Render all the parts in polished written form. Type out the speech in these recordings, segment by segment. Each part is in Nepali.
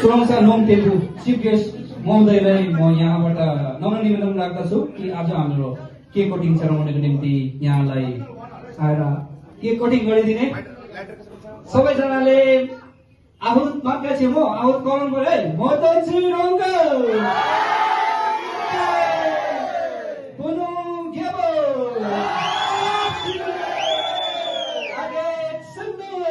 सुरक्षा नोङ टेम्पू चिफ गेस्ट महोदयलाई म यहाँबाट नम्र निवेदन राख्दछु कि आज हाम्रो केक कटिङ सेरेमनीको निम्ति यहाँलाई आएर केक कटिङ गरिदिने सबैजनाले आहुत माग्दा छु म आहुत कमन पर्यो है म त श्री रङ्ग बोलो गेबो आगे सुन्नु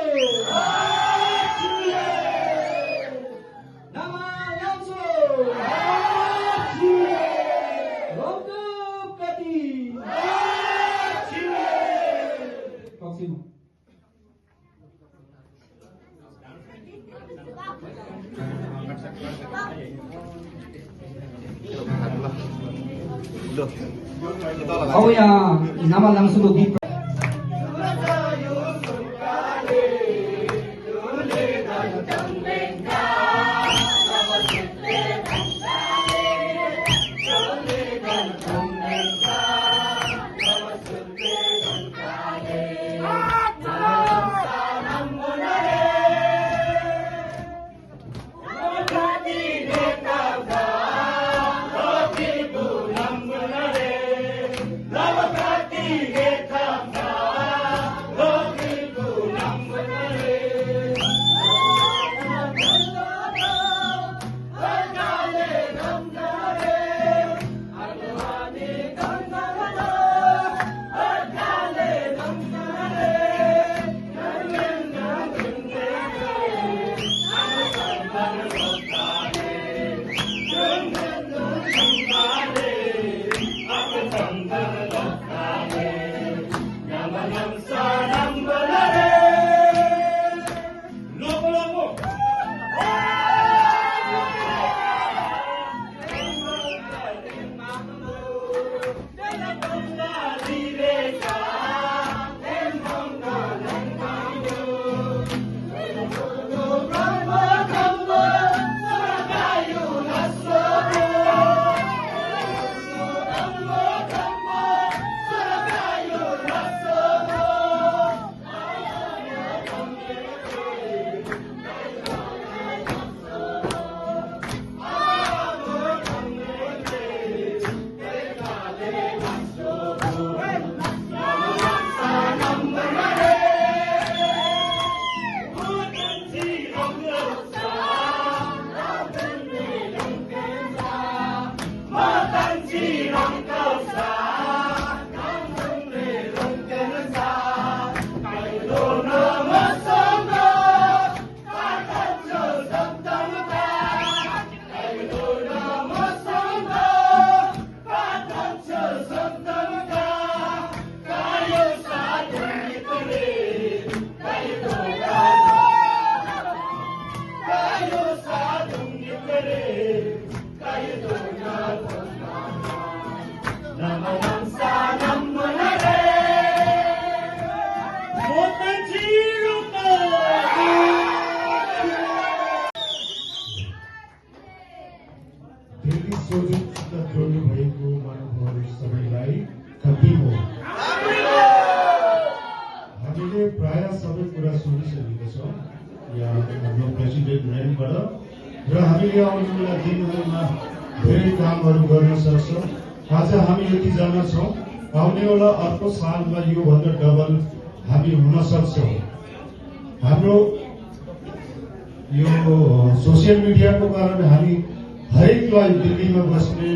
अब यहाँ नामा लाङसुको गीत हामीले आउनेवाला दिनहरूमा धेरै कामहरू गर्न सक्छौँ। आज हामी यतिजना छौँ, आउनेवाला अर्को सालमा योभन्दा डबल हामी हुन सक्छौँ। हाम्रो यो सोसियल मिडियाको कारण हामी हरेकलाई दिल्लीमा बस्ने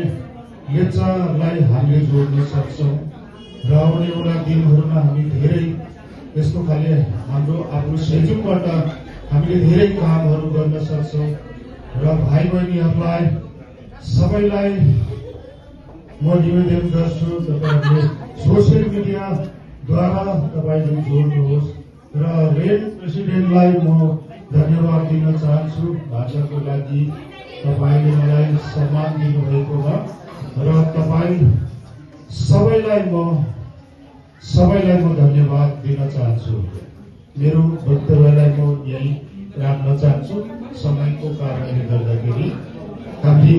लेप्चालाई हामीले जोड्न सक्छौँ र आउनेवाला दिनहरूमा हामी धेरै यस्तो खाले हाम्रो आफ्नो संयोगबाट हामीले धेरै कामहरू गर्न सक्छौँ र भाइ बहिनीहरूलाई सबैलाई म निवेदन गर्छु तपाईँहरूले सोसियल मिडियाद्वारा तपाईँले जोड्नुहोस् र रेड प्रेसिडेन्टलाई म धन्यवाद दिन चाहन्छु भाषाको लागि तपाईँले मलाई सम्मान दिनुभएकोमा र तपाईँ सबैलाई म धन्यवाद दिन चाहन्छु। मेरो वक्तव्यलाई म यही राख्न चाहन्छु, समयको कारणले गर्दाखेरि। हामी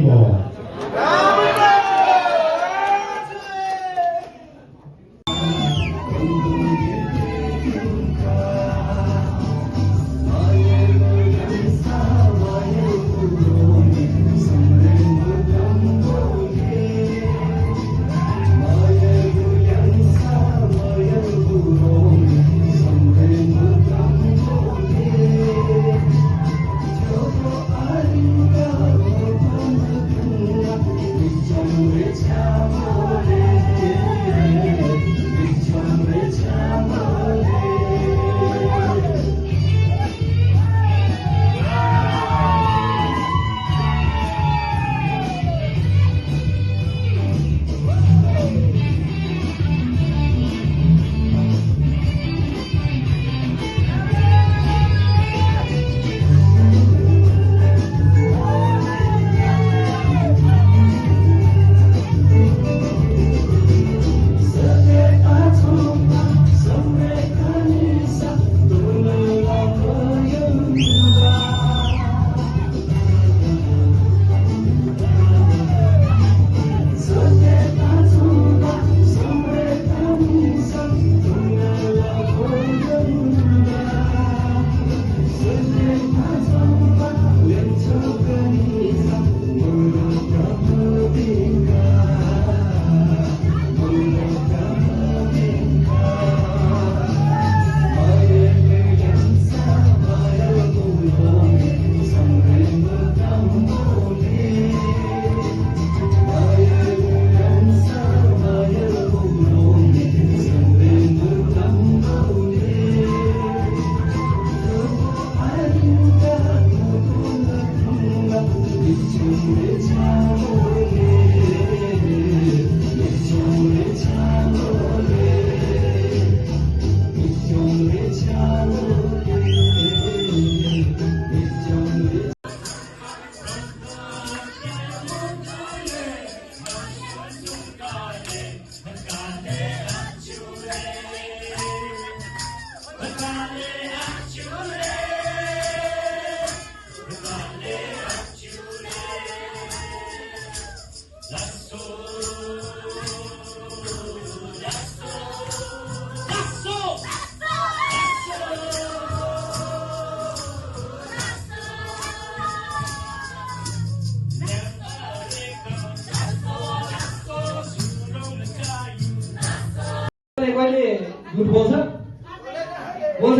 कहिले झुट बोल्छ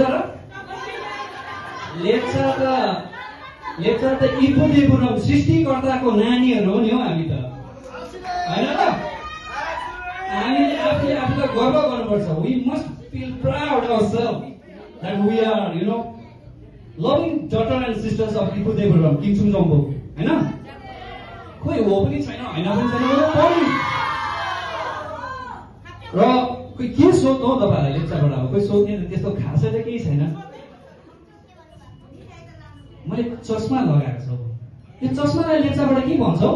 र लेप्चा त इपुदेपुरम सृष्टिकर्ताको नानीहरू हो नि हौ हामी त, होइन त? हामीले आफूले आफूलाई गर्व गर्नुपर्छ। We must feel proud ourselves that we are, loving daughter and sisters of इपुदेपुरम किङसुङ जम्बो, होइन? खोइ हो पनि छैन, होइन पनि छैन र कोही के सोध्नु हौ तपाईँहरूलाई लेप्चाबाट? अब कोही सोध्ने त्यस्तो खासै त केही छैन। मैले चस्मा लगाएको छु, यो चस्मालाई लेप्चाबाट के भन्छ हौ?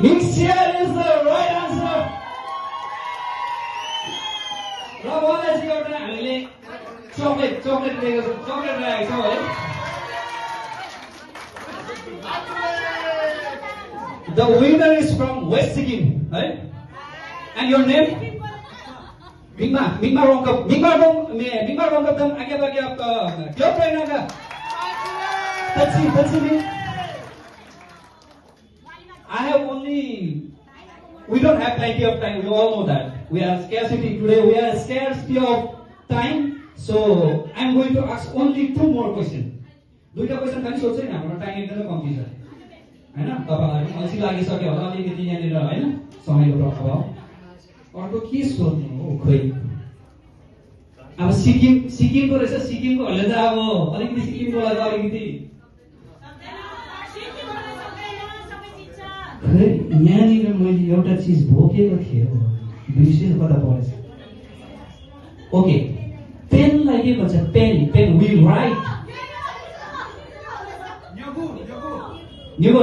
Mixture is the right answer. र उहाँलाई चाहिँ एउटा हामीले चकलेट लिएको छौँ, चकलेट राखेको छौँ है। The winner is from West Sikkim, right? And your name? Mingma Rongkap. Mingma Rongkap dam agak-agak klub trainer ka. That's it. I have only. We don't have plenty of time. We all know that. We are scarcity today. We are scarcity of time. So I'm going to ask only 2 more questions. दुईटा क्वेशन खाली सोध्छु नि हाम्रो टाइम एकदमै कम्ती छ हैन तपाईहरुलाई अल्छी लागिसक्यो होला अलिकति यहाँनिर हैन समयको अभाव अर्को के सोध्नु हो खोइ अब सिक्किमको रहेछ सिक्किमकोहरुले त अब अलिकति सिक्किमको लागि अलिकति खै यहाँनिर मैले एउटा चीज भोकेको थिएँ बिर्सेर कता परेछ ओके पेनलाई के भन्छ pen we write Nyugo.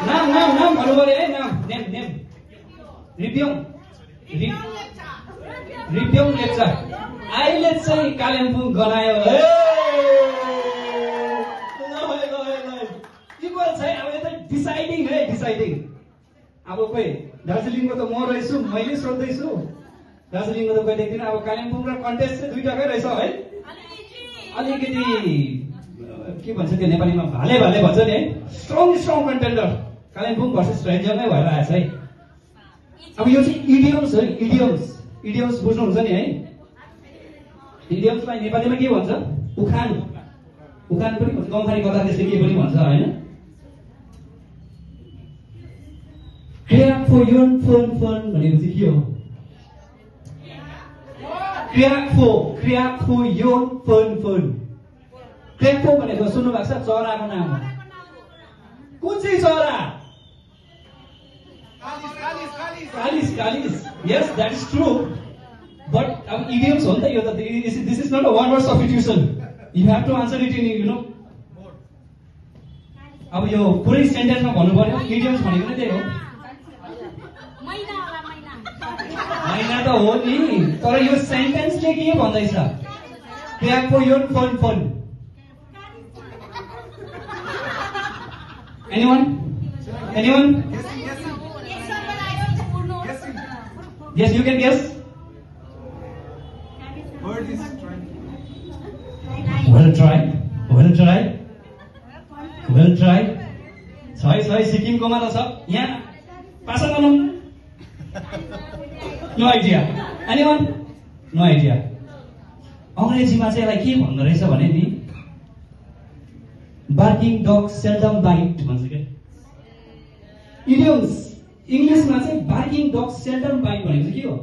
Nam, bharu hai nam, name. Ribyong lecture. I let's say Kalimpong ganayo. Equal say, अब deciding. अब कोही दार्जिलिङको त म रहेछु मैले सोध्दैछु दार्जिलिङको त कोही देख्दिन अब कालिम्पोङ र कन्टेस्ट चाहिँ दुईटाकै रहेछ है अलिकति के भन्छ त्यो नेपालीमा भाले भन्छ नि है strong contender Kalimpong versus ranger नै भएर आएछ है अब यो चाहिँ इडियम्स हो इडियम्स बुझ्नुहुन्छ नि है इडियम्सलाई नेपालीमा के भन्छ उखान पनि भन्छ गम्फारी कथा त्यस्तै के पनि भन्छ हैन क्रिया फर योन फन भनेको चाहिँ के हो क्रिया फर योन फन क्रिया भनेको सुन्नु भएको छ चराको नाम हो कुन चाहिँ चरा कालिस yes that is true but अब idioms हो नि त यो त this is not a one word substitution you have to answer it in you know अब यो पुरै सेन्टेन्समा भन्नु पर्यो idioms भनेको नै त्यही हो मैना त हो नि तर यो सेन्टेन्सले के भन्दैछ क्रिया फर योन फन anyone yes you can guess Bird is trying. well tried सही सिक्किमकोमा त छ यहाँ पासा गर्नु no idea anyone no idea अंग्रेजीमा चाहिँ यसलाई के भन्दो रहेछ भने नि बार्किङ डग सेल्डम बाइट भन्छ के इडियम्स इंग्लिशमा चाहिँ बार्किङ डग सेल्डम बाइट भनेको चाहिँ के हो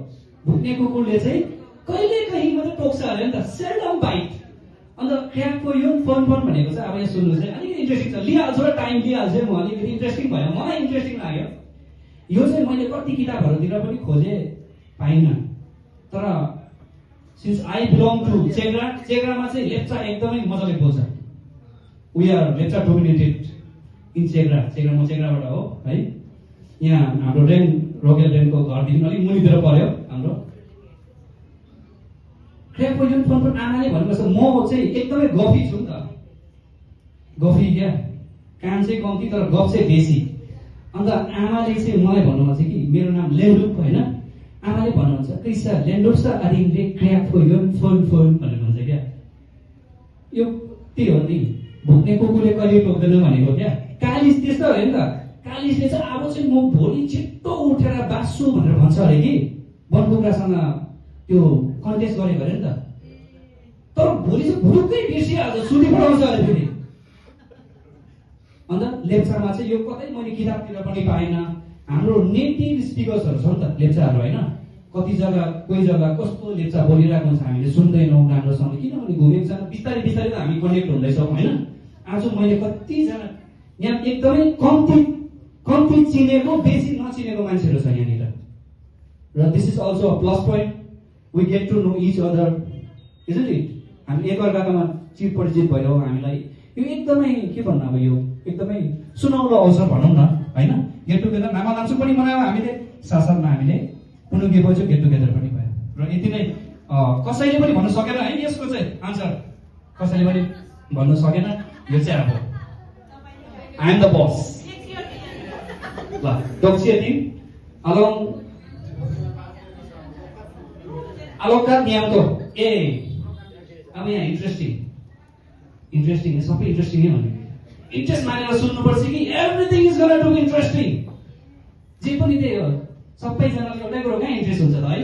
भुक्ने कुकुरले चाहिँ कहिले कहीँ मात्र टोक्छ अरे नि त सेल्डम बाइट अन्त क्र्याक फर योन फन भनेको चाहिँ अब यहाँ सुन्नु चाहिँ अलिकति इन्ट्रेस्टिङ छ लिइहाल्छु र टाइम लिइहाल्छु म अलिकति इन्ट्रेस्टिङ भयो मलाई इन्ट्रेस्टिङ लाग्यो यो चाहिँ मैले कति किताबहरूतिर पनि खोजे पाइनँ तर सिन्स आई बिलोङ टु चेग्रामा चाहिँ लेप्चा एकदमै मजाले बोल्छ we are Lepcha dominated in Chegra म चेग्राबाट हो है यहाँ हाम्रो रोकेल रेनको घरदेखि अलिक मुनितिर पर्यो हाम्रो क्र्याक फर योन फन आमाले भनेको छ म चाहिँ एकदमै गफी छु नि त गफी क्या काम चाहिँ कम्ती तर गफ चाहिँ बेसी अन्त आमाले चाहिँ मलाई भन्नुहुन्छ कि मेरो नाम लेन्डुप होइन आमाले भन्नुहुन्छ कृष्ण लेन्डुप आदिले क्र्याक फर योन फन भनेर भन्छ क्या यो त्यही हो नि भुक्ने कुकुरले कहिले टोक्दैन भनेको क्या कालिस त्यस्तो हो नि त कालिसले चाहिँ अब चाहिँ म भोलि छिट्टो उठेर बाँच्छु भनेर भन्छ अरे कि वनकुखुरासँग त्यो कन्टेस्ट गरेको अरे नि त तर भोलि चाहिँ भुरुक्कै बिर्सिहाल्छ सुटी पढाउँछ अरे फेरि अन्त लेप्चामा चाहिँ यो कतै मैले किताबतिर पनि पाइनँ हाम्रो नेटिभ स्पिकर्सहरू छ नि त लेप्चाहरू होइन कति जग्गा कोही जग्गा कस्तो लेप्चा बोलिरहेको हुन्छ हामीले सुन्दैनौँ राम्रोसँग किनभने घुमेको छ बिस्तारै त हामी कनेक्ट हुँदैछौँ होइन आज मैले कतिजना यहाँ एकदमै कम्ती चिनेको बेसी नचिनेको मान्छेहरू छ यहाँनिर र this is also a plus point we get to know each other isn't it हामी एकअर्कामा चिर परिचित भयो हामीलाई यो एकदमै के भन्नु अब यो एकदमै सुनौलो अवसर भनौँ न होइन गेट टुगेदर नामा नाम्सु पनि मनायो हामीले साथसाथमा हामीले पुनगेपछि गेट टुगेदर पनि भयो र यति नै कसैले पनि भन्न सकेन है यसको चाहिँ आन्सर कसैले पनि भन्न सकेन यो चाहिँ अब आई एम द बस ल डक्सिया टिम अलङ अलोकार न्याउको ए अब यहाँ इन्ट्रेस्टिङ सबै इन्ट्रेस्टिङ नै भन्ने इन्ट्रेस्ट मानेर सुन्नुपर्छ कि everything is gonna to be interesting जे पनि त्यही हो सबैजनाले एउटै कुरो कहाँ इन्ट्रेस्ट हुन्छ त है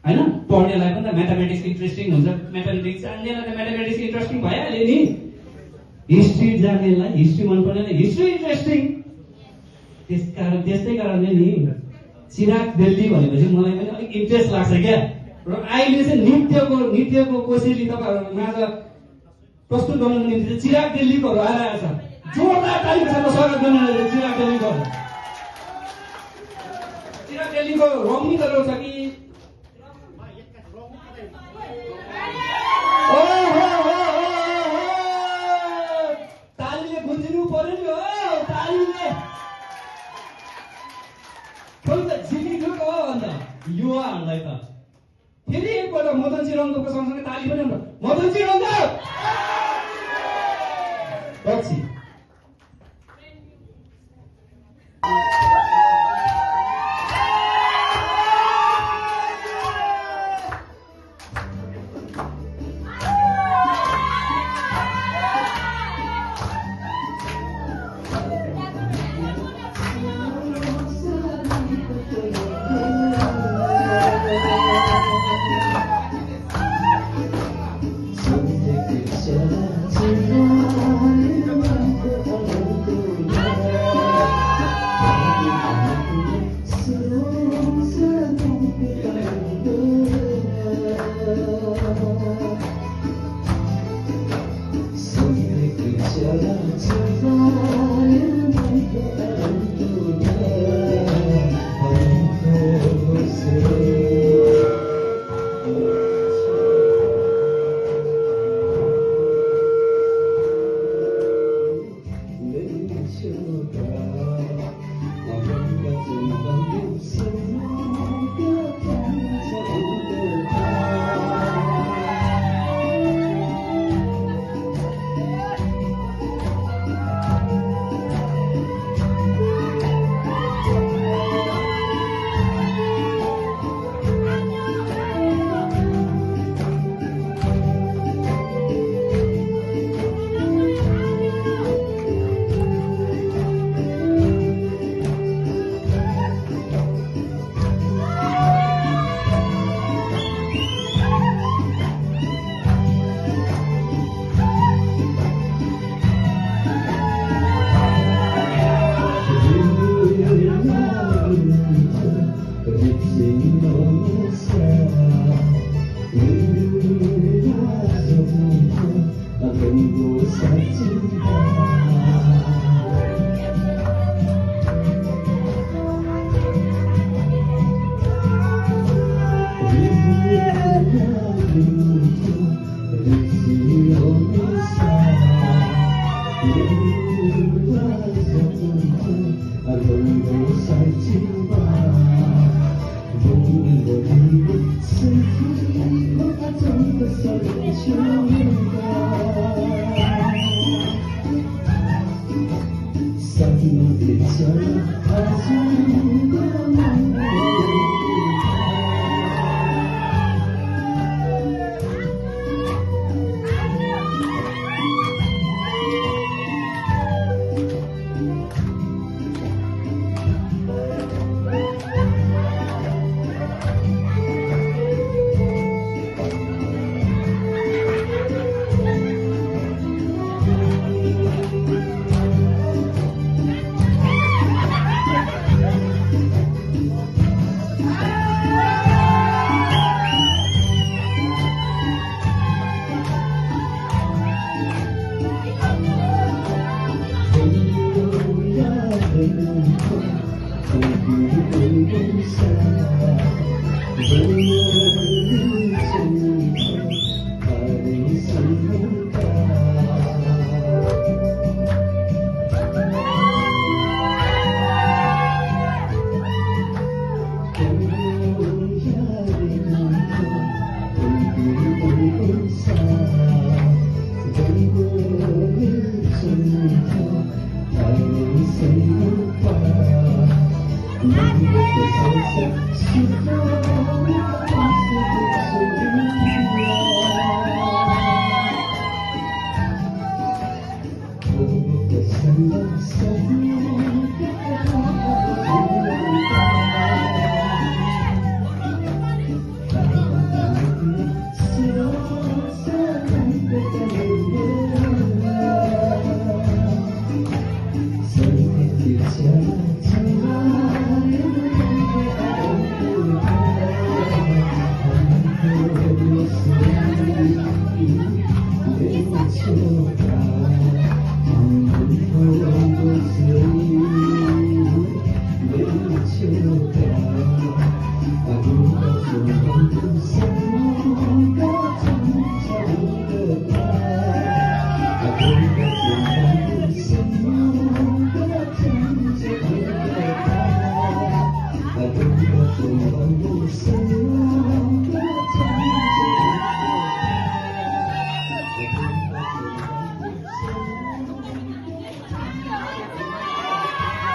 होइन पढ्नेलाई पनि त म्याथमेटिक्स इन्ट्रेस्टिङ हुन्छ म्याथमेटिक्स जान्नेलाई त म्याथमेटिक्स इन्ट्रेस्टिङ भइहाल्यो नि हिस्ट्री जान्नेलाई हिस्ट्री मन पर्नेलाई हिस्ट्री इन्ट्रेस्टिङ त्यस्तै कारणले नि चिराग दिल्ली भनेपछि मलाई पनि अलिक इन्ट्रेस्ट लाग्छ क्या र अहिले चाहिँ नृत्यको कोसेली तपाईँहरू माझ प्रस्तुत गर्नुको निम्ति चाहिँ चिराग दिल्लीकोहरू आइरहेको छ जोरदार तालिका साथ स्वागत गर्नु चिराग दिल्लीको चिराग दिल्लीको रङ्गी त रहेछ कि तालीले गुन्जिनु पर्यो नि हो तालीले खोइ त झिलिङको हो अन्त युवाहरूलाई त फेरि एकपल्ट मदन सिंहको सँगसँगै ताली पनि हुन्छ मदन सिंह पछि Thank you. Love